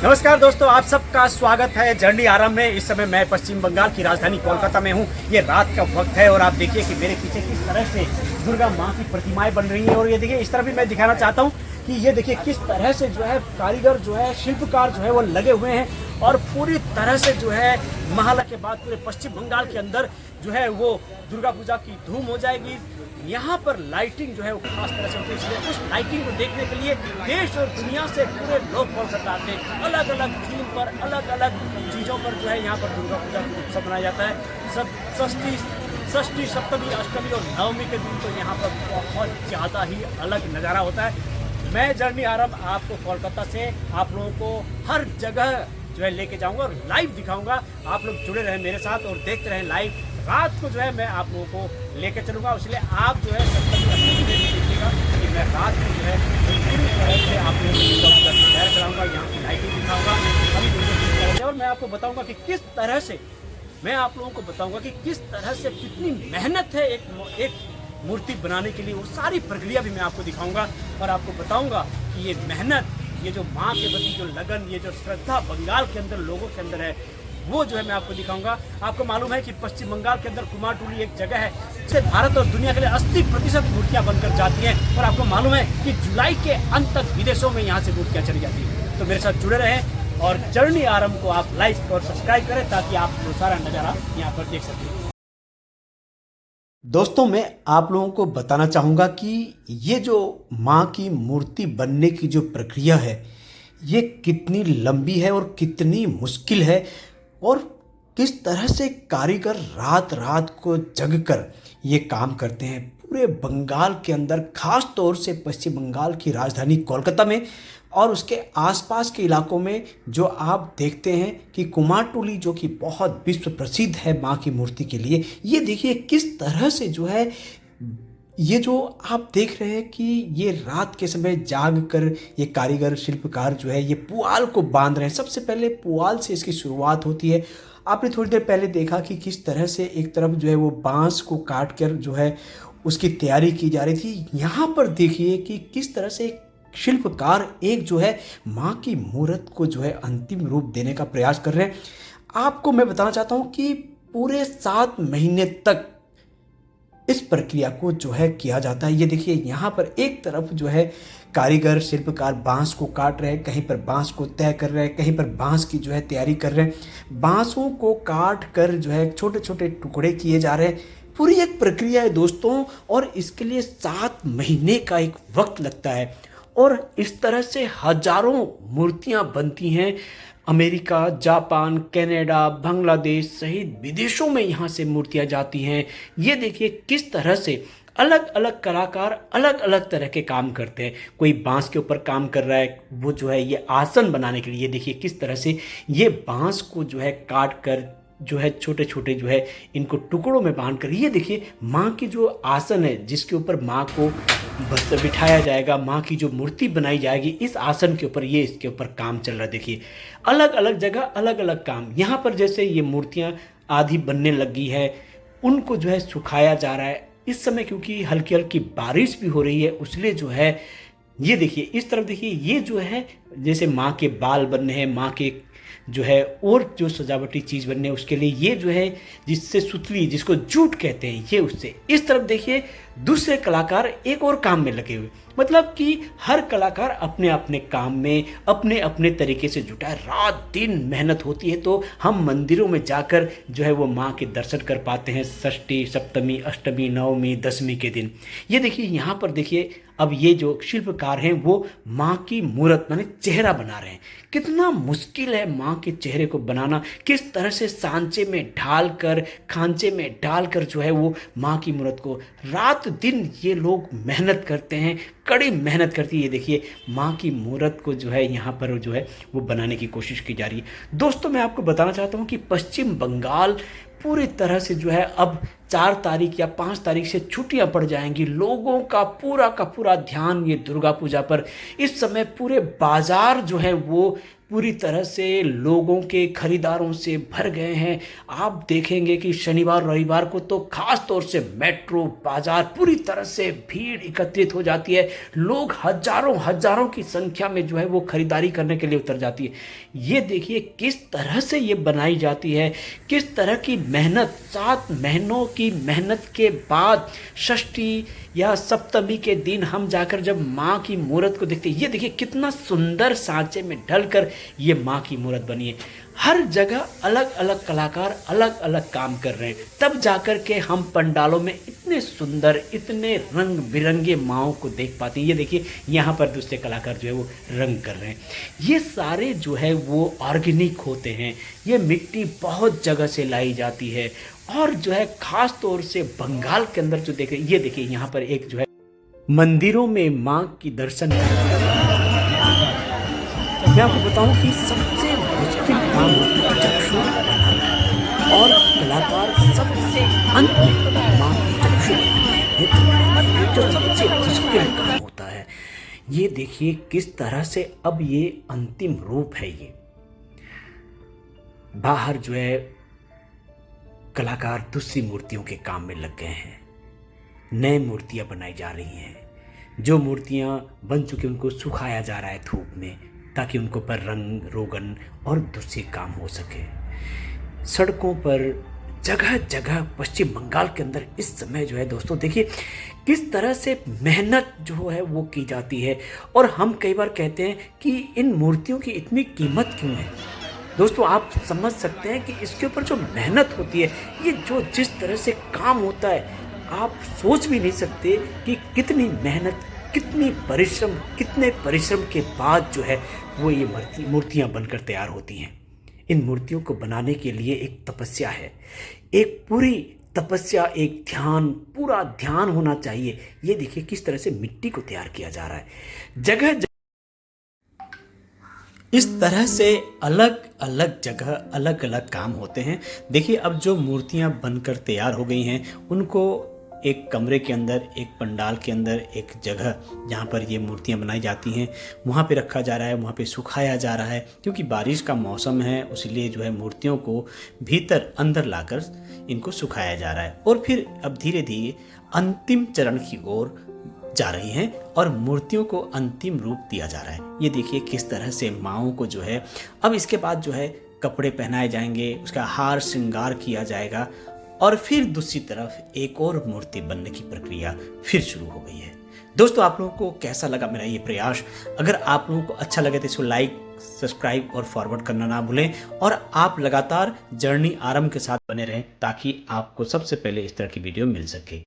नमस्कार दोस्तों, आप सबका स्वागत है जर्नी आरंभ में। इस समय मैं पश्चिम बंगाल की राजधानी कोलकाता में हूँ। ये रात का वक्त है और आप देखिए कि मेरे पीछे किस तरह से दुर्गा माँ की प्रतिमाएं बन रही हैं। और ये देखिए, इस तरह भी मैं दिखाना चाहता हूँ कि ये देखिए किस तरह से जो है कारीगर जो है शिल्पकार जो है वो लगे हुए हैं और पूरी तरह से जो है महला के बाद पूरे पश्चिम बंगाल के अंदर जो है वो दुर्गा पूजा की धूम हो जाएगी। यहाँ पर लाइटिंग जो है वो खास तरह से होती है, इसलिए उस लाइटिंग को देखने के लिए देश और दुनिया से पूरे लोग कोलकाता आते हैं। अलग अलग थीम पर, अलग अलग चीज़ों पर जो है यहाँ पर दुर्गा पूजा का उत्सव मनाया जाता है। षष्ठी, सप्तमी, अष्टमी और नवमी के दिन तो यहाँ पर बहुत ज़्यादा ही अलग नज़ारा होता है। मैं जर्नी आरंभ आपको कोलकाता से आप लोगों को हर जगह जो है लेके जाऊंगा और लाइव दिखाऊंगा। आप लोग जुड़े रहें मेरे साथ और देखते रहें लाइव। रात को जो है मैं आप लोगों को लेके चलूंगा, इसलिए आप जो है देखिएगा कि मैं रात को जो है पूरी तरह से आप लोगों को सैर कराऊंगा, यहाँ की लाइटिंग दिखाऊंगा और मैं आपको बताऊंगा कि किस तरह से किस तरह से कितनी मेहनत है एक मूर्ति बनाने के लिए। वो सारी प्रक्रिया भी मैं आपको दिखाऊंगा और आपको बताऊंगा कि ये मेहनत, ये जो माँ के प्रति जो लगन, ये जो श्रद्धा बंगाल के अंदर लोगों के अंदर है, वो जो है मैं आपको दिखाऊंगा। आपको मालूम है कि पश्चिम बंगाल के अंदर कुमारटुली एक जगह है जिसे भारत और दुनिया के लिए 80% मूर्तियाँ बनकर जाती हैं और आपको मालूम है कि जुलाई के अंत तक विदेशों में यहाँ से मूर्तियाँ चली जाती हैं। तो मेरे साथ जुड़े रहें और जर्नी आरंभ को आप लाइक और सब्सक्राइब करें ताकि आप वो सारा नज़ारा यहाँ पर देख सकें। दोस्तों, मैं आप लोगों को बताना चाहूँगा कि ये जो माँ की मूर्ति बनने की जो प्रक्रिया है ये कितनी लंबी है और कितनी मुश्किल है और किस तरह से कारीगर रात रात को जग कर ये काम करते हैं पूरे बंगाल के अंदर, ख़ास तौर से पश्चिम बंगाल की राजधानी कोलकाता में और उसके आसपास के इलाकों में। जो आप देखते हैं कि कुमारटुली जो कि बहुत विश्व प्रसिद्ध है माँ की मूर्ति के लिए, ये देखिए किस तरह से जो है ये जो आप देख रहे हैं कि ये रात के समय जाग कर ये कारीगर शिल्पकार जो है ये पुआल को बांध रहे हैं। सबसे पहले पुआल से इसकी शुरुआत होती है। आपने थोड़ी देर पहले देखा कि किस तरह से एक तरफ जो है वो बांस को काट कर जो है उसकी तैयारी की जा रही थी। यहाँ पर देखिए कि किस तरह से शिल्पकार एक जो है माँ की मूर्त को जो है अंतिम रूप देने का प्रयास कर रहे हैं। आपको मैं बताना चाहता हूँ कि पूरे 7 महीने तक इस प्रक्रिया को जो है किया जाता है। ये देखिए यहाँ पर एक तरफ जो है कारीगर शिल्पकार बांस को काट रहे हैं, कहीं पर बांस को तय कर रहे हैं, कहीं पर बांस की जो है तैयारी कर रहे हैं। बांसों को काट कर जो है छोटे छोटे टुकड़े किए जा रहे हैं। पूरी एक प्रक्रिया है दोस्तों और इसके लिए 7 महीने का एक वक्त लगता है और इस तरह से हजारों मूर्तियाँ बनती हैं। अमेरिका, जापान, कनाडा, बांग्लादेश सहित विदेशों में यहाँ से मूर्तियाँ जाती हैं। ये देखिए किस तरह से अलग अलग कलाकार अलग अलग तरह के काम करते हैं। कोई बांस के ऊपर काम कर रहा है, वो जो है ये आसन बनाने के लिए। ये देखिए किस तरह से ये बांस को जो है काट कर जो है छोटे छोटे जो है इनको टुकड़ों में बांध कर, ये देखिए माँ की जो आसन है जिसके ऊपर माँ को बिठाया जाएगा, माँ की जो मूर्ति बनाई जाएगी इस आसन के ऊपर, ये इसके ऊपर काम चल रहा है। देखिए अलग अलग जगह अलग अलग काम। यहाँ पर जैसे ये मूर्तियाँ आधी बनने लगी है, उनको जो है सुखाया जा रहा है इस समय, क्योंकि हल्की हल्की बारिश भी हो रही है इसलिए जो है ये देखिए इस तरफ देखिए ये जो है जैसे माँ के बाल बनने हैं, माँ के जो है और जो सजावटी चीज़ बनने है उसके लिए ये जो है जिससे सुतली, जिसको जूट कहते हैं, ये उससे। इस तरफ देखिए दूसरे कलाकार एक और काम में लगे हुए, मतलब कि हर कलाकार अपने अपने काम में अपने अपने तरीके से जुटा है। रात दिन मेहनत होती है तो हम मंदिरों में जाकर जो है वो माँ के दर्शन कर पाते हैं षष्ठी, सप्तमी, अष्टमी, नवमी, दशमी के दिन। ये देखिए यहाँ पर देखिए अब ये जो शिल्पकार हैं वो माँ की मूर्त माने चेहरा बना रहे हैं। कितना मुश्किल है माँ के चेहरे को बनाना, किस तरह से सांचे में ढाल कर, खांचे में डाल कर जो है वो माँ की मूर्त को रात दिन ये लोग मेहनत करते हैं, कड़ी मेहनत करती है। ये देखिए माँ की मूर्त को जो है यहाँ पर जो है वो बनाने की कोशिश की जा रही है। दोस्तों, मैं आपको बताना चाहता हूँ कि पश्चिम बंगाल पूरी तरह से जो है अब 4 तारीख या 5 तारीख से छुट्टियां पड़ जाएंगी, लोगों का पूरा ध्यान ये दुर्गा पूजा पर। इस समय पूरे बाजार जो है वो पूरी तरह से लोगों के खरीदारों से भर गए हैं। आप देखेंगे कि शनिवार रविवार को तो खास तौर से मेट्रो बाजार पूरी तरह से भीड़ एकत्रित हो जाती है। लोग हजारों की संख्या में जो है वो खरीदारी करने के लिए उतर जाती है। ये देखिए किस तरह से ये बनाई जाती है, किस तरह की मेहनत, 7 महीनों की मेहनत के बाद षष्ठी या सप्तमी के दिन हम जाकर जब माँ की मूर्त को देखते हैं। ये देखिए कितना सुंदर सांचे में ढलकर ये माँ की मूर्त बनी है। हर जगह अलग अलग कलाकार अलग अलग काम कर रहे हैं, तब जाकर के हम पंडालों में इतने सुंदर, इतने रंग बिरंगे माओं को देख पाते हैं। ये देखिए यहाँ पर दूसरे कलाकार जो है वो रंग कर रहे हैं। ये सारे जो है वो ऑर्गेनिक होते हैं। ये मिट्टी बहुत जगह से लाई जाती है और जो है खास तौर से बंगाल के अंदर जो देख रहे हैं, ये देखिए यहाँ पर एक जो है मंदिरों में माँ की दर्शन मैं आपको बताऊं कि सबसे मुश्किल काम होता है चक्षु बनाना और कलाकार सबसे अंत में माँ की चक्षु बनाना, जो सबसे मुश्किल काम होता है। ये देखिए किस तरह से अब ये अंतिम रूप है। ये बाहर जो है कलाकार दूसरी मूर्तियों के काम में लग गए हैं, नए मूर्तियां बनाई जा रही हैं। जो मूर्तियां बन चुकी उनको सुखाया जा रहा है धूप में, ताकि उनको पर रंग रोगन और दूसरे काम हो सके। सड़कों पर जगह जगह पश्चिम बंगाल के अंदर इस समय जो है दोस्तों देखिए किस तरह से मेहनत जो है वो की जाती है। और हम कई बार कहते हैं कि इन मूर्तियों की इतनी कीमत क्यों है। दोस्तों आप समझ सकते हैं कि इसके ऊपर जो मेहनत होती है, ये जो जिस तरह से काम होता है, आप सोच भी नहीं सकते कि कितनी मेहनत, कितनी परिश्रम, कितने परिश्रम के बाद जो है वो ये मूर्तियां बनकर तैयार होती हैं। इन मूर्तियों को बनाने के लिए एक तपस्या है, एक पूरी तपस्या, एक ध्यान, पूरा ध्यान होना चाहिए। ये देखिए किस तरह से मिट्टी को तैयार किया जा रहा है। जगह जगह इस तरह से अलग अलग जगह अलग अलग काम होते हैं। देखिए अब जो मूर्तियां बनकर तैयार हो गई हैं उनको एक कमरे के अंदर, एक पंडाल के अंदर, एक जगह जहाँ पर ये मूर्तियाँ बनाई जाती हैं वहाँ पे रखा जा रहा है, वहाँ पे सुखाया जा रहा है। क्योंकि बारिश का मौसम है इसलिए जो है मूर्तियों को भीतर अंदर लाकर इनको सुखाया जा रहा है। और फिर अब धीरे धीरे अंतिम चरण की ओर जा रही हैं और मूर्तियों को अंतिम रूप दिया जा रहा है। ये देखिए किस तरह से माँओं को जो है अब इसके बाद जो है कपड़े पहनाए जाएंगे, उसका हार श्रृंगार किया जाएगा और फिर दूसरी तरफ एक और मूर्ति बनने की प्रक्रिया फिर शुरू हो गई है। दोस्तों आप लोगों को कैसा लगा मेरा ये प्रयास? अगर आप लोगों को अच्छा लगे तो इसको लाइक, सब्सक्राइब और फॉरवर्ड करना ना भूलें और आप लगातार जर्नी आरंभ के साथ बने रहें ताकि आपको सबसे पहले इस तरह की वीडियो मिल सके।